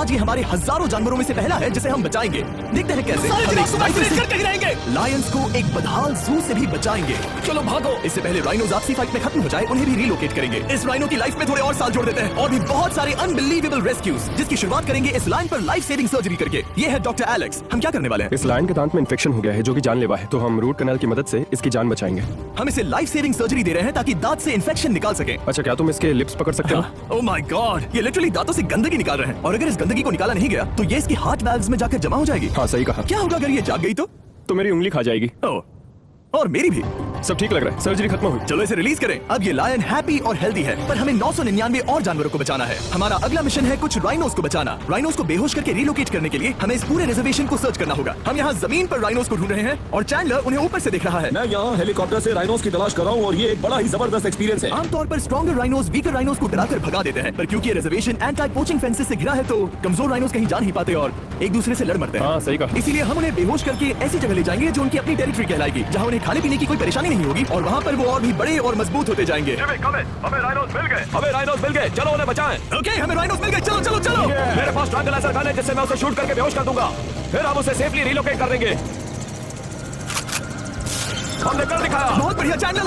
आज ये हमारे हजारों जानवरों में से पहला है जिसे हम बचाएंगे। देखते हैं कैसे हम एक लाइफ करके गिराएंगे। लायंस को एक बदहाल जू से भी बचाएंगे। चलो भागो। इससे पहले राइनोज आपसी फाइट में खत्म हो जाए उन्हें भी रिलोकेट करेंगे। इस राइनो की लाइफ में थोड़े और साल जोड़ देते हैं और भी बहुत सारे अनबिलीवेबल रेस्क्यूज, जिसकी शुरुआत करेंगे इस लायन पर लाइफ सेविंग सर्जरी करके। ये है डॉक्टर एलेक्स। हम क्या करने वाले हैं? इस लायन के दांत में इन्फेक्शन हो गया है जो कि जानलेवा है, तो हम रूट कैनाल की मदद से इसकी जान बचाएंगे। हम इसे लाइफ सेविंग सर्जरी दे रहे हैं ताकि दांत से इन्फेक्शन निकाल सके। अच्छा, क्या तुम इसके लिप्स पकड़ सकते हो? ओह माय गॉड, ये लिटरली दांतों से गंदगी निकाल रहे हैं और अगर इस गंदगी को निकाला नहीं गया तो ये इसकी हार्ट वाल्व्स में जाकर जमा हो जाएगी। हाँ, सही कहा। क्या होगा अगर ये जाग गई तो मेरी उंगली खा जाएगी। ओह, और मेरी भी। सब ठीक लग रहा है, सर्जरी खत्म हुई। चलो इसे रिलीज करें। अब ये लायन हैप्पी और हेल्दी है, पर हमें 999 और जानवरों को बचाना है। हमारा अगला मिशन है कुछ राइनोस को बचाना। राइनोस को बेहोश करके रिलोकेट करने के लिए हमें इस पूरे रिजर्वेशन को सर्च करना होगा। हम यहाँ जमीन पर राइनोस को ढूंढ रहे हैं और चैंडलर उन्हें ऊपर से देख रहा है। मैं यहाँ हेलीकॉप्टर से राइनोस की तलाश कर रहा हूँ और ये एक बड़ा ही जबरदस्त एक्सपीरियंस है। आमतौर पर स्ट्रॉन्गर राइनोस वीकर राइनोस को डराकर भगा देते हैं, पर क्योंकि ये रिजर्वेशन एंटी पोचिंग फेंसेस से घिरा है तो कमजोर राइनोस कहीं जा नहीं पाते और एक दूसरे से लड़ मरते हैं। हाँ, सही कहा। इसीलिए हम उन्हें बेहोश करके ऐसी जगह ले जाएंगे जो उनकी अपनी टेरिटरी कहलाएगी, जहाँ उन्हें खाने पीने की कोई परेशानी नहीं होगी और वहाँ पर वो और भी बड़े और मजबूत होते जाएंगे। हमें राइनोस मिल गए, चलो उन्हें बचाएं। ओके, हमें राइनोस मिल गए, चलो चलो चलो। मेरे पास ट्रैंकुलाइजर गन है जिससे मैं उसे शूट करके बेहोश कर दूंगा, फिर हम उसे सेफली रिलोकेट कर देंगे। हमने कर दिखाया। बहुत बढ़िया चैंडलर,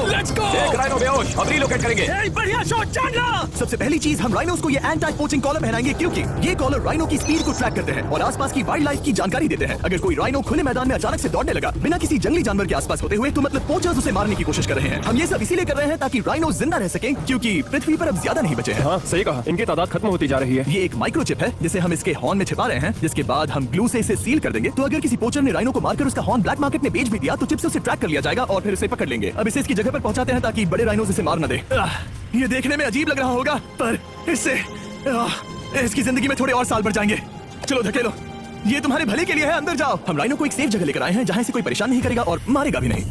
लेट्स गो। एक राइनो बेहोश, अब रिलोकेट करेंगे। बढ़िया शॉट चैंडलर। सबसे पहली चीज, हम राइनोस को ये एंटी पोचिंग कॉलर पहनाएंगे क्योंकि ये कॉलर राइनो की स्पीड को ट्रैक करते हैं और आसपास की वाइल्ड लाइफ की जानकारी देते हैं। अगर कोई राइनो खुले मैदान में अचानक से दौड़ने लगा बिना किसी जंगली जानवर के आसपास होते हुए, तो मतलब पोचर्स उसे मारने की कोशिश कर रहे हैं। हम ये सब इसीलिए कर रहे हैं ताकि राइनो जिंदा रह सके, क्योंकि पृथ्वी पर अब ज्यादा नहीं बचे हैं। हाँ, सही कहा। इनकी तादाद खत्म होती जा रही है। ये एक माइक्रोचिप है जिसे हम इसके हॉर्न में छिपा रहे हैं, जिसके बाद हम ग्लू से इसे सील कर देंगे। तो अगर किसी पोचर ने राइनो को मारकर उसका हॉर्न ब्लैक मार्केट में बेच भी दिया तो चिप से उसे ट्रैक कर लिया जाएगा और फिर उसे पकड़ लेंगे। अब इसे इसकी जगह पर पहुंचाते हैं ताकि बड़े राइनोस इसे मार न दे। ये देखने में अजीब लग रहा होगा, पर इससे इसकी जिंदगी में थोड़े और साल बढ़ जाएंगे। चलो धकेलो, ये तुम्हारे भले के लिए है, अंदर जाओ। हम राइनो को एक सेफ जगह लेकर आए हैं जहां इसे कोई परेशान नहीं करेगा और मारेगा भी नहीं।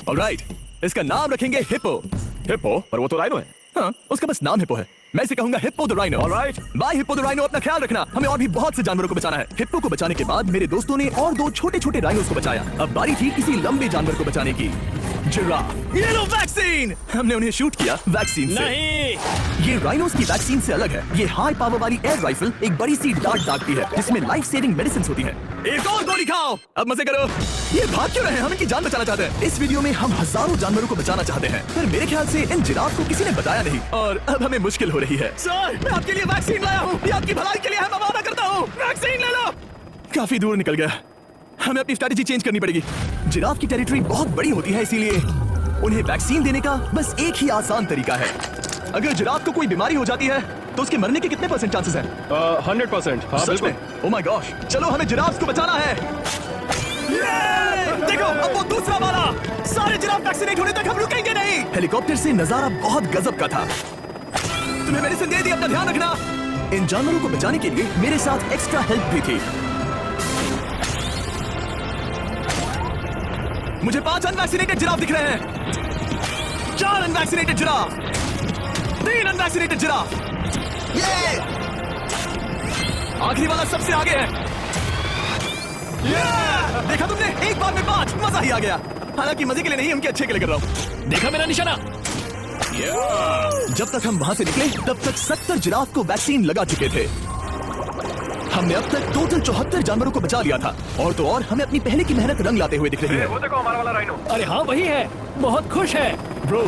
ऑलराइट, इसका नाम रखेंगे हिप्पो। हिप्पो? पर वो तो राइनो है। हाँ, उसका बस नाम हिप्पो है। मैं इसे कहूंगा hippo the rhino. Alright. Bye hippo the rhino, अपना ख्याल रखना। हमें और भी बहुत से जानवरों को बचाना है। हिप्पो को बचाने के बाद मेरे दोस्तों ने और दो छोटे छोटे राइनोस को बचाया। अब बारी थी किसी लंबे जानवर को बचाने की। जिराफ। ये लो वैक्सीन। हमने उन्हें शूट किया वैक्सीन से। नहीं, ये राइनोस की वैक्सीन से अलग है। ये हाई पावर वाली एयर राइफल एक बड़ी सी डार्ट दागती है जिसमें लाइफ सेविंग मेडिसिन होती है। एक और गोली खाओ, अब मजे करो। ये भाग क्यों रहे हैं? हम इनकी जान बचाना चाहते हैं। इस वीडियो में हम हजारों जानवरों को बचाना चाहते हैं, पर मेरे ख्याल से इन जिराफ को किसी ने बताया नहीं और अब हमें मुश्किल हो रही है। सर, मैं आपके लिए वैक्सीन लाया हूँ। ये आपकी भलाई के लिए है, मैं वादा करता हूँ। वैक्सीन ले लो। काफी दूर निकल गया, हमें अपनी स्ट्रेटेजी चेंज करनी पड़ेगी। जिराफ की टेरिटरी बहुत बड़ी होती है, इसीलिए उन्हें वैक्सीन देने का बस एक ही आसान तरीका है। अगर जिराफ को कोई बीमारी हो जाती है तो उसके मरने के कितने % चांसेस हैं? 100%। हाँ, सच में? ओह माय गॉश, चलो हमें जिराफ को बचाना है। देखो, अब वो दूसरा वाला। सारे जिराफ वैक्सीनेट होने तक हम रुकेंगे नहीं। हेलीकॉप्टर से नजारा बहुत गजब का था। तुम्हें मेडिसिन दे दी, अपना ध्यान रखना। इन जानवरों को बचाने के लिए मेरे साथ एक्स्ट्रा हेल्प भी थी। मुझे 5 अनवैक्सीनेटेड जिराफ दिख रहे हैं। 4 अनवैक्सीनेटेड जिराफ, 3 अनवैक्सीनेटेड जिराफ। ये आखिरी वाला सबसे आगे है। देखा तुमने, एक बार में 5, मजा ही आ गया। हालांकि मजे के लिए नहीं, उनके अच्छे के लिए कर रहा हूँ। देखा मेरा निशाना? जब तक हम वहां से निकले तब तक 70 जिराफ को वैक्सीन लगा चुके थे। हमने अब तक टोटल 74 जानवरों को बचा लिया था और तो और हमें अपनी पहले की मेहनत रंग लाते हुए दिख रही है। वो देखो हमारा वाला राइनो। अरे हाँ, वही है, बहुत खुश है। ब्रो,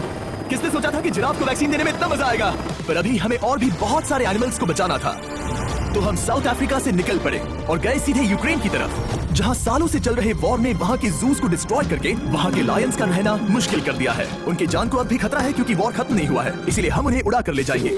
किसने सोचा था कि जिराफ को वैक्सीन देने में इतना मजा आएगा? पर अभी हमें और भी बहुत सारे एनिमल्स को बचाना था, तो हम साउथ अफ्रीका से निकल पड़े और गए सीधे यूक्रेन की तरफ, जहां सालों से चल रहे वॉर ने वहां के जूस को डिस्ट्रॉय करके वहां के लायंस का रहना मुश्किल कर दिया है। उनकी जान को अब भी खतरा है क्योंकि वॉर खत्म नहीं हुआ है, इसीलिए हम उन्हें उड़ा कर ले जाएंगे,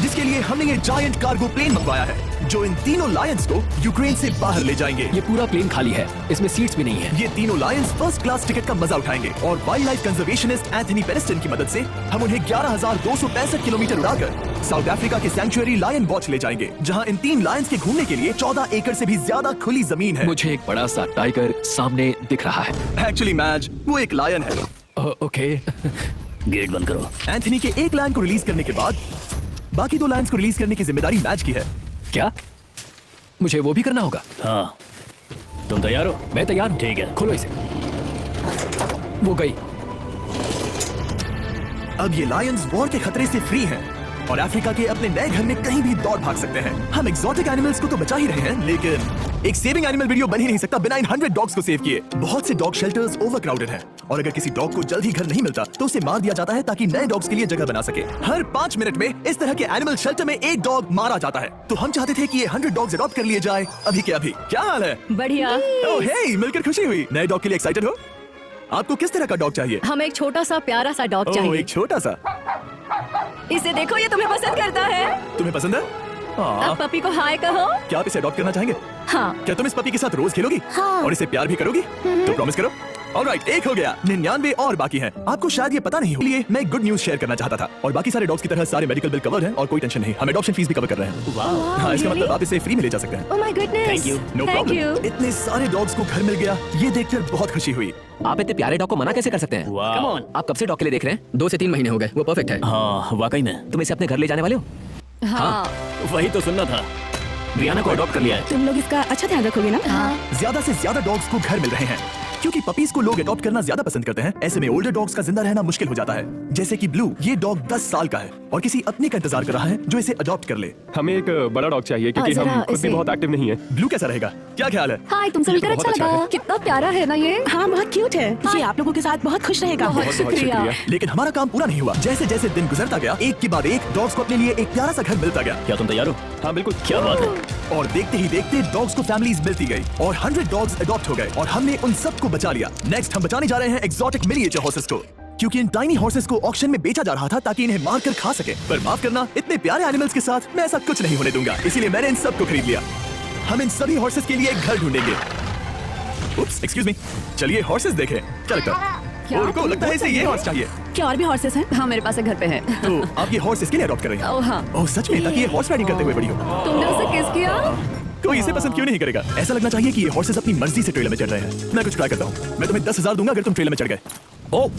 जिसके लिए हमने ये जायंट कार्गो प्लेन मंगवाया है जो इन तीनों लायंस को यूक्रेन से बाहर ले जाएंगे। ये पूरा प्लेन खाली है, इसमें सीट्स भी नहीं है। ये तीनों लायंस फर्स्ट क्लास टिकट का मजा उठाएंगे और वाइल्ड लाइफ कंजर्वेशनिस्ट एंथनी पेनिस्टन की मदद से हम उन्हें 11,265 किलोमीटर उड़ाकर साउथ अफ्रीका के सैंक्चुअरी लायन वॉच ले जाएंगे, जहां इन 3 लायंस के घूमने के लिए 14 एकड़ से भी ज्यादा खुली जमीन है। मुझे एक बड़ा सा टाइगर सामने दिख रहा है। एक्चुअली मैच, वो एक लायन है। ओके। गेट बंद करो। एंथनी के एक लायन को रिलीज करने के बाद बाकी 2 लायंस को रिलीज करने की जिम्मेदारी मैच की है। क्या मुझे वो भी करना होगा? हाँ, तुम तैयार हो? मैं तैयार हूँ। ठीक है, खोलो इसे। वो गई। अब ये लायंस वॉर के खतरे से फ्री हैं, और अफ्रीका के अपने नए घर में कहीं भी दौड़ भाग सकते हैं। हम एक्सोटिक एनिमल्स को तो बचा ही रहे हैं, लेकिन एक सेविंग एनिमल वीडियो बन ही नहीं सकता बिना इन 100 डॉग्स को सेव किए। बहुत से डॉग शेल्टर्स ओवरक्राउडेड हैं और अगर किसी डॉग को जल्द ही घर नहीं मिलता तो उसे मार दिया जाता है ताकि नए डॉग्स के लिए जगह बना सके। हर 5 मिनट में इस तरह के एनिमल शेल्टर में एक डॉग मारा जाता है। तो हम चाहते थे कि ये 100 डॉग्स अडॉप्ट कर लिए जाए अभी के अभी। क्या हाल है? बढ़िया। ओह हे, मिलकर खुशी हुई। नए डॉग के लिए एक्साइटेड हो? आपको किस तरह का डॉग चाहिए? हमें एक छोटा सा प्यारा सा डॉग ओह, चाहिए। एक छोटा सा। इसे देखो, ये तुम्हें पसंद करता है। तुम्हें पसंद है? हाँ। अब पपी को हाय कहो। क्या आप इसे अडॉप्ट करना चाहेंगे? हाँ। क्या तुम इस पपी के साथ रोज खेलोगी? हाँ। और इसे प्यार भी करोगी? तो प्रॉमिस करो। ऑलराइट, एक हो गया। 99 और बाकी हैं। आपको शायद ये पता नहीं हो, इसलिए मैं गुड न्यूज शेयर करना चाहता था। और बाकी सारे डॉग्स की तरह सारे मेडिकल बिल कवर हैं और कोई टेंशन नहीं। हम एडॉप्शन फीस भी कवर कर रहे हैं। हाँ, इसका मतलब आप इसे फ्री में ले जा सकते हैं। Oh my goodness. Thank you. No Thank you. Problem. इतने सारे डॉग्स को घर मिल गया, ये देखकर बहुत खुशी हुई। आप इतने प्यारे डॉग को मना कैसे कर सकते हैं? वाह। Come on, आप कब से डॉग के लिए देख रहे हैं? 2 से 3 महीने हो गए, वो परफेक्ट है। हाँ वाकई में, तुम इसे अपने घर ले जाने वाले हो? हाँ। वही तो सुनना था। ब्रियाना को अडॉप्ट कर लिया है। तुम लोग इसका अच्छा ध्यान रखोगे ना? हाँ। ज्यादा से ज्यादा डॉग्स को घर मिल रहे हैं क्योंकि पपीज को लोग अडॉप्ट करना ज्यादा पसंद करते हैं। ऐसे में ओल्डर डॉग्स का जिंदा रहना मुश्किल हो जाता है। जैसे कि ब्लू, ये डॉग 10 साल का है और किसी अपने का इंतजार कर रहा है जो इसे अडॉप्ट कर ले। हमें एक बड़ा डॉग चाहिए क्योंकि हाँ, हम जरा खुद भी इसे- बहुत एक्टिव नहीं है। ब्लू कैसा रहेगा? क्या ख्याल है? हाय, तुमसे मिलकर बहुत अच्छा अच्छा लगा। है। कितना प्यारा है ना ये। हाँ, बहुत क्यूट है। ये आप लोगों के साथ बहुत खुश रहेगा। बहुत बहुत शुक्रिया। शुक्रिया। लेकिन हमारा काम पूरा नहीं हुआ। जैसे जैसे दिन गुजरता गया, एक के बाद एक डॉग्स को अपने लिए एक प्यारा सा घर मिलता गया। क्या तुम तैयार हो? हाँ बिल्कुल। क्या बात है। और देखते ही देखते डॉग्स को फैमिलीज मिलती गई और 100 डॉग्स अडॉप्ट हो गए और हमने उन सबको बचा लिया। नेक्स्ट हम बचाने जा रहे हैं एक्सोटिक मिनिएचर हॉर्सेस को, क्योंकि इन टाइनी हॉर्सेस को ऑक्शन में बेचा जा रहा था ताकि इन्हें मारकर खा सके। पर माफ करना, इतने प्यारे एनिमल्स के साथ मैं ऐसा कुछ नहीं होने दूंगा, इसीलिए मैंने इन सबको खरीद लिया। हम इन सभी हॉर्सेस के लिए एक घर ढूंढेंगे। उप्स, एक्सक्यूज मी, चलिए हॉर्सेस देखें। क्या लगता है? क्या? ओ, रुको, लगता है इसे ये हॉर्स चाहिए। क्या और भी हॉर्सेस हैं? हाँ, मेरे पास एक घर पे है। तो आप ये हॉर्स इसके लिए अडॉप्ट कर रही हैं? ओह हाँ। ओह सच में, ताकि ये हॉर्स राइडिंग करते हुए बड़ी हो। तुमने उसे किस किया? कोई इसे पसंद क्यों नहीं करेगा? ऐसा लगना चाहिए कि ये हॉर्सेस अपनी मर्जी से ट्रेलर में चढ़ रहे हैं। मैं कुछ ट्राई करता हूँ। मैं तुम्हें 10,000 दूंगा अगर तुम ट्रेलर में चढ़ गए। ओह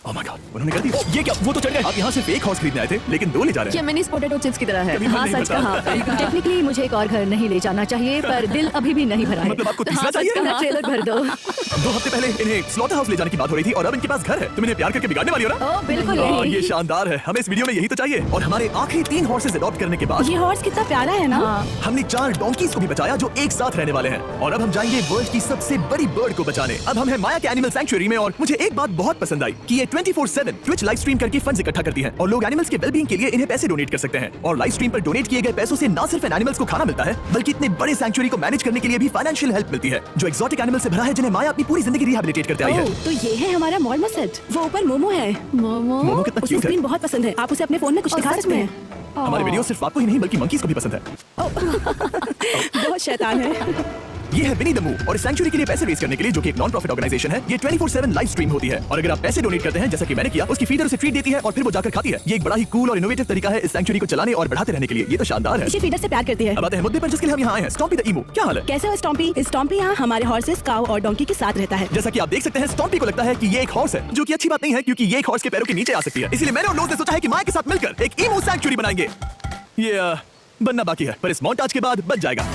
माय गॉड, उन्होंने कर दिया। ये क्या? वो तो चढ़ गए। आप यहाँ सिर्फ एक हॉर्स खरीदने आए थे, लेकिन 2 ले जा रहे ये हैं। मिनी पोटैटो चिप्स की तरह है। कभी मन हाँ, नहीं सच पता। कहा। टेक्निकली मुझे एक और घर नहीं ले जाना चाहिए, पर दिल अभी भी नहीं भरा है। मतलब आपको तीसरा हाँ, सच चाहिए? कहा, ट्रेलर भर दो। 2 हफ्ते पहले इन्हें स्लॉटर हाउस ले जाने की बात हो रही थी और अब इनके पास घर है। तुम इन्हें प्यार करके बिगाड़ने वाली हो ना? ओह बिल्कुल हाँ, नहीं। ये शानदार है। हमें इस वीडियो में यही तो चाहिए। और हमारे आखिरी 3 हॉर्सेस अडॉप्ट करने के बाद ये हॉर्स कितना प्यारा है ना? हाँ। हमने 4 डोंकीज को भी बचाया जो एक साथ रहने वाले हैं। और अब हम जाएंगे वर्ल्ड की सबसे बड़ी बर्ड को बचाने। अब हम हैं माया के एनिमल सैंक्चुअरी में और मुझे एक बात बहुत पसंद आई कि ये 24/7 ट्विच लाइव स्ट्रीम करके फंड्स इकट्ठा करती है और लोग एनिमल्स के वेलबींग के लिए इन्हें पैसे डोनेट कर सकते हैं। और लाइव स्ट्रीम पर डोनेट किए गए पैसों से न सिर्फ इन एनिमल्स को खाना मिलता है, बल्कि इतने बड़े सैंक्चुअरी को मैनेज करने के लिए भी फाइनेंशियल हेल्प मिलती है, जो एक्सोटिक एनिमल से भरा है जिन्हें माया अपनी पूरी जिंदगी रिहैबिलिटेट करते आई है। ओह, तो ये है हमारा मॉल मसेट। वो ऊपर मोमो है। मोमो। मोमो कितना उसे क्यूट है। स्क्रीन बहुत पसंद है। आप उसे अपने फोन में कुछ ओह, दिखा सच सकते में? हैं। हमारे वीडियो सिर्फ आपको ही नहीं बल्कि मंकीज को भी पसंद है। बहुत शैतान है। ये है विनी द मूव और इस सैंक्चुअरी के लिए पैसे रेज करने के लिए, जो कि एक नॉन प्रॉफिट ऑर्गेनाइजेशन है, ये 24/7 लाइव स्ट्रीम होती है। और अगर आप पैसे डोनेट करते हैं, जैसा कि मैंने किया, उसकी फीडर उसे ट्रीट देती है और फिर वो जाकर खाती है। ये एक बड़ा ही कूल और इनोवेटिव तरीका है इस सैंक्चुअरी को चलाने और बढ़ाते रहने के लिए। ये तो शानदार है। इसे फीडर से प्यार करती है। अब आते हैं मुद्दे पर जिसके लिए हम यहाँ आए हैं, स्टॉम्पी द ईमू। क्या हाल है? कैसे हो स्टॉम्पी? स्टॉम्पी यहाँ हमारे हॉर्सेस, काऊ और डोंकी के साथ रहता है। जैसा कि आप देख सकते हैं, स्टॉम्पी को लगता है कि ये एक हॉर्स है, जो कि अच्छी बात नहीं है क्योंकि ये एक हॉर्स के पैरों के नीचे आ सकती है। इसलिए मैंने और लोज ने सोचा है कि माया के साथ मिलकर एक ईमू सैंक्चुअरी बनाएंगे। ये बनना बाकी है, पर इस मोंटाज के बाद बन जाएगा।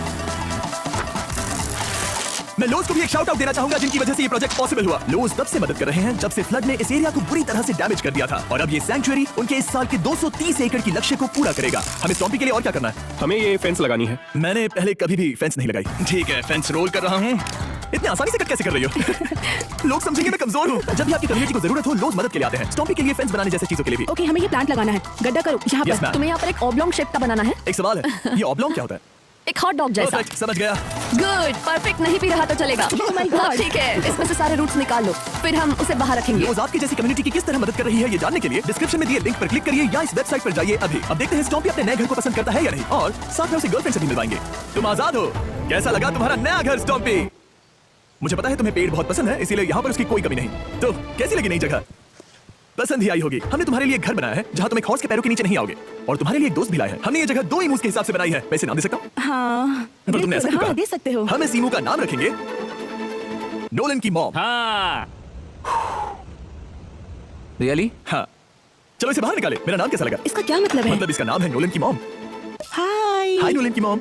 मैं लोज को भी एक शाउट आउट देना चाहूंगा, जिनकी वजह से ये प्रोजेक्ट पॉसिबल हुआ। लोज तब से मदद कर रहे हैं जब से फ्लड ने इस एरिया को बुरी तरह से डैमेज कर दिया था और अब ये सैंक्चुअरी उनके इस साल के 230 एकड़ की लक्ष्य को पूरा करेगा। हमें स्टॉम्पी के लिए और क्या करना है? हमें ये फेंस लगानी है। मैंने पहले कभी भी फेंस नहीं लगाई। ठीक है, फेंस रोल कर रहा हूँ। इतने आसानी से कट कैसे कर रही हो? लोग समझेंगे मैं कमजोर हूँ। जब भी आपकी कम्युनिटी को जरूरत हो, लोग मदद के लिए आते हैं। स्टॉम्पी के लिए फेंस बनाने जैसे चीजों के लिए भी। ओके, हमें ये प्लांट लगाना है। गड्ढा करो यहाँ Yes, पर। ma'am. तुम्हें यहाँ पर एक ऑब्लोंग शेप का बनाना है। एक सवाल है, ये ऑब्लोंग क्या होता है? एक हॉट डॉग जैसा। Perfect, समझ गया। गुड, परफेक्ट नहीं भी रहा तो चलेगा। Oh my God. हाँ, ठीक है, इसमें से सारे रूट्स निकाल लो, फिर हम उसे बाहर रखेंगे। रोज आपकी जैसी कम्युनिटी की किस तरह मदद कर रही है, ये जानने के लिए डिस्क्रिप्शन में दिए लिंक पर क्लिक करिए या इस वेबसाइट पर जाइए अभी। अब देखते हैं स्टॉम्पी अपने नए घर को पसंद करता है या नहीं, और साथ में उसे गर्लफ्रेंड से भी मिलवाएंगे। तुम आजाद हो। कैसा लगा तुम्हारा नया घर स्टॉम्पी? मुझे पता है तुम्हें पेड़ बहुत पसंद है, इसीलिए यहाँ पर उसकी कोई कमी नहीं। तो कैसी लगी नई जगह? पसंद ही आई होगी। हमने तुम्हारे लिए एक घर बनाया है जहाँ तुम एक हॉर्स के पैरों के नीचे नहीं आओगे, और तुम्हारे लिए एक दोस्त भी लाया है। हमने ये जगह 2 ईमूस के हिसाब से बनाई है। वैसे नाम दे सकता हूँ? हाँ, पर तुमने ऐसा क्यों हाँ, कहा? दे सकते हो। हम इस ईमू का नाम रखेंगे नोलन की मॉम। हाँ रियली? हाँ, चलो इसे बाहर निकाले। मेरा नाम कैसा लगा? इसका क्या मतलब है? मतलब इसका नाम है नोलन की मॉम। हाय। हाय नोलन की मॉम।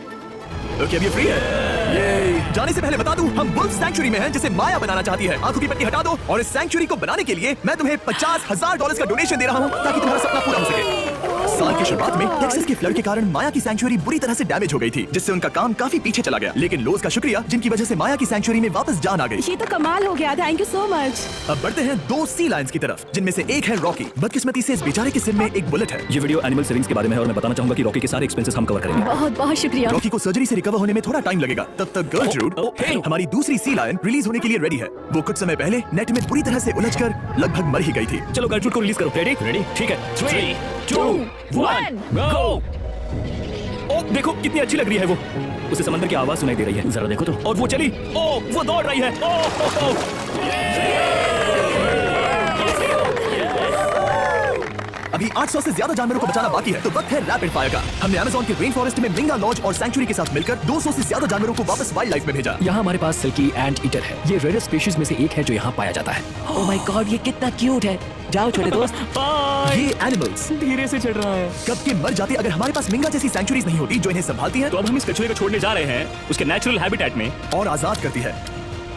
ओके, अब ये फ्री है। ये जाने से पहले बता दूं, हम वुल्फ सैंक्चुअरी में हैं, जिसे माया बनाना चाहती है। आंखों की पट्टी हटा दो, और इस सैंक्चुअरी को बनाने के लिए मैं तुम्हें $50,000 का डोनेशन दे रहा हूं, ताकि तुम्हारा सपना पूरा हो सके। साल की शुरुआत में टेक्सास के फ्लड के कारण माया की सैंक्चुअरी बुरी तरह से डैमेज हो गई थी, जिससे उनका काम काफी पीछे चला गया। लेकिन लोज का शुक्रिया, जिनकी वजह से माया की सैंक्चुअरी में वापस जान आ गई। ये तो कमाल हो गया, थैंक यू सो मच। अब बढ़ते हैं 2 सी लायंस की तरफ, जिनमें से एक है रॉकी। बदकिस्मती से इस बेचारे के सिर में एक बुलेट है। ये वीडियो एनिमल सेविंग्स के बारे में है और मैं बताना चाहूंगा कि रॉकी के सारे एक्सपेंसेस हम कवर करेंगे। बहुत बहुत शुक्रिया। रॉकी को सर्जरी से रिकवर होने में थोड़ा टाइम लगेगा। तब तक गर्लट्रूड, ओके। हमारी दूसरी सी लायन, रिलीज होने के लिए रेडी है। वो कुछ समय पहले नेट में बुरी तरह से उलझकर लगभग मर ही गई थी। चलो गर्लफ्रेंड को रिलीज करो। रेडी रेडी ठीक है 3 2 1 गो। ओ देखो कितनी अच्छी लग रही है वो। उसे समंदर की आवाज सुनाई दे रही है, जरा देखो तो। और वो चली, ओ वो दौड़ रही है। ओ अभी 800 से ज्यादा जानवरों को बचाना बाकी है, तो वक्त है रैपिड फायर का। हमने अमेज़न के रेन फॉरेस्ट में मिंगा लॉज और सैंक्चुअरी के साथ मिलकर 200 से ज्यादा जानवरों को वापस वाइल्ड लाइफ में भेजा। यहाँ हमारे पास सिल्की एंट ईटर है। ये रेयर स्पीशीज में से एक है जो यहाँ पाया जाता है। ओह माय गॉड, ये कितना क्यूट है। जाओ छोटे दोस्त। ये एनिमल्स धीरे से चढ़ रहा है। कब के मर जाते अगर हमारे पास मिंगा जैसी सैंक्चुअरीज नहीं होती जो इन्हें संभालती हैं तो अब हम इस कछुए को छोड़ने जा रहे हैं उसके नेचुरल हैबिटेट में। और आजाद करती है।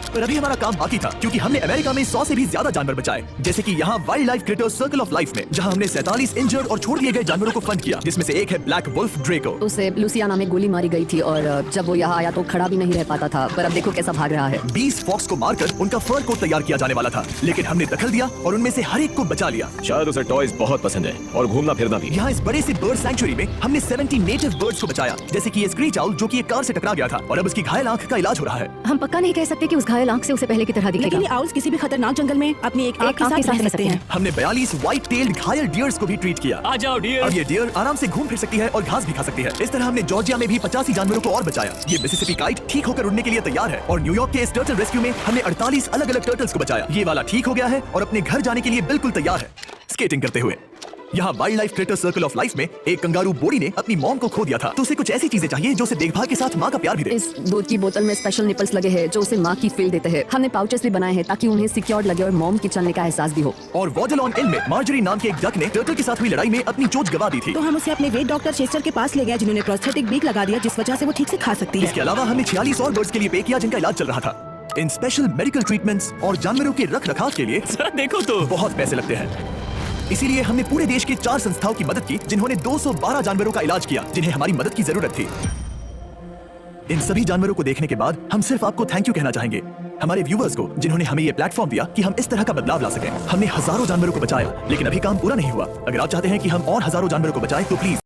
पर अभी हमारा काम बाकी था, क्योंकि हमने अमेरिका में 100 से भी ज्यादा जानवर बचाए, जैसे कि यहाँ wild life creators circle of life में, जहाँ हमने 47 इंजर्ड और छोड़ दिए गए जानवरों को फंड किया, जिसमें से एक है ब्लैक वुल्फ ड्रेको। उसे लुसियाना में गोली मारी गई थी और जब वो यहाँ आया तो खड़ा भी नहीं रह पाता था, पर अब देखो कैसा भाग रहा है। 20 फॉक्स को मारकर उनका फर कोट तैयार किया जाने वाला था, लेकिन हमने दखल दिया और उनमें से हर एक को बचा लिया। शायद उसे टॉयज बहुत पसंद है और घूमना फिरना भी। यहाँ इस बड़े से बर्ड सैंक्चुअरी में हमने 70 नेटिव बर्ड्स को बचाया, जैसे कि ये स्क्रीच आउल जो कि एक कार से टकरा गया था और अब उसकी घायल आंख का इलाज हो रहा है। हम पक्का नहीं कह सकते कि उस घायल आंख से उसे पहले की तरह दिखेगा। लेकिन ये आउल्स किसी भी खतरनाक जंगल में अपनी एक आंख के साथ रह सकते हैं। हमने 42 व्हाइट टेल्ड घायल डियर्स को भी ट्रीट किया। आ जाओ डियर। अब ये डियर आराम से घूम फिर सकती है और घास भी खा सकती है। इस तरह हमने जॉर्जिया में भी 85 जानवरों को और बचाया। ये मिसिसिपी काइट ठीक होकर उड़ने के लिए तैयार है और न्यूयॉर्क के इस टर्टल रेस्क्यू में हमने 48 अलग अलग टर्टल्स को बचाया। ये वाला ठीक हो गया है और अपने घर जाने के लिए बिल्कुल तैयार है, स्केटिंग करते हुए। यहाँ wild life creator circle of life में एक कंगारू बोरी ने अपनी मॉम को खो दिया था, तो उसे कुछ ऐसी चीजें चाहिए जो उसे देखभाल के साथ माँ का प्यार भी दे। इस दूध की बोतल में स्पेशल निपल्स लगे हैं जो उसे माँ की फील देते हैं। हमने पाउचेस भी बनाए हैं ताकि उन्हें सिक्योर लगे और मॉम के चलने का एहसास भी हो। और वॉजलॉन इल में मार्जरी नाम के एक डक ने टर्टल के साथ हुई लड़ाई में अपनी चोंच गवा दी थी। तो हम उसे अपने वेट डॉक्टर चेस्टर के पास ले गए, जिन्होंने प्रोस्थेटिक बीक लगा दिया, जिस वजह से वो ठीक से खा सकती है। इसके अलावा हमने 46 और बर्ड्स के लिए पे किया जिनका इलाज चल रहा था। इन स्पेशल मेडिकल ट्रीटमेंट्स और जानवरों के रख रखाव के लिए जरा देखो तो। बहुत पैसे लगते हैं। इसीलिए हमने पूरे देश के 4 संस्थाओं की मदद की जिन्होंने 212 जानवरों का इलाज किया जिन्हें हमारी मदद की जरूरत थी। इन सभी जानवरों को देखने के बाद हम सिर्फ आपको थैंक यू कहना चाहेंगे, हमारे व्यूअर्स को जिन्होंने हमें ये प्लेटफॉर्म दिया कि हम इस तरह का बदलाव ला सकें। हमने हजारों जानवरों को बचाया, लेकिन अभी काम पूरा नहीं हुआ। अगर आप चाहते हैं कि हम और हजारों जानवरों को बचाएं तो प्लीज